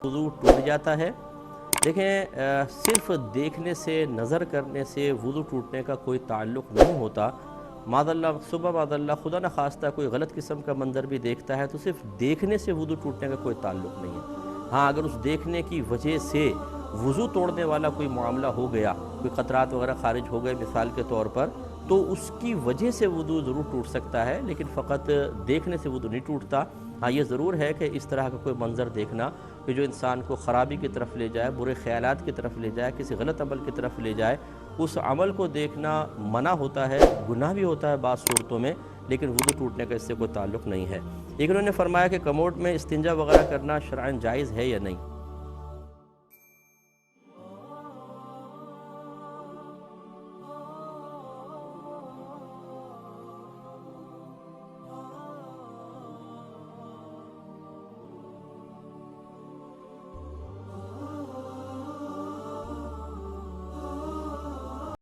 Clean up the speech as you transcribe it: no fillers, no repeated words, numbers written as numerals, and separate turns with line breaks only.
वुज़ू टूट जाता है। देखें, सिर्फ़ देखने से, नज़र करने से वुज़ू टूटने का कोई ताल्लुक़ नहीं होता। माज़अल्लाह सुबह माज़अल्लाह खुदा न ख़ास्ता कोई गलत किस्म का मंज़र भी देखता है तो सिर्फ़ देखने से वुज़ू टूटने का कोई ताल्लुक़ नहीं है। हाँ, अगर उस देखने की वजह से वुज़ू तोड़ने वाला कोई मामला हो गया, कोई क़तरात वग़ैरह ख़ारिज हो गए मिसाल के तौर पर, तो उसकी वजह से वुज़ू ज़रूर टूट सकता है, लेकिन फ़कत देखने से वुज़ू नहीं टूटता। हाँ, ये ज़रूर है कि इस तरह का कोई मंज़र देखना कि जो इंसान को ख़राबी की तरफ ले जाए, बुरे ख़यालात की तरफ ले जाए, किसी गलत अमल की तरफ ले जाए, उस अमल को देखना मना होता है, गुनाह भी होता है बाज़ सूरतों में, लेकिन वुज़ू टूटने का इससे कोई ताल्लुक़ नहीं है। लेकिन उन्होंने फ़रमाया कि कमोड में इस्तिंजा वग़ैरह करना शरअन जायज़ है या नहीं।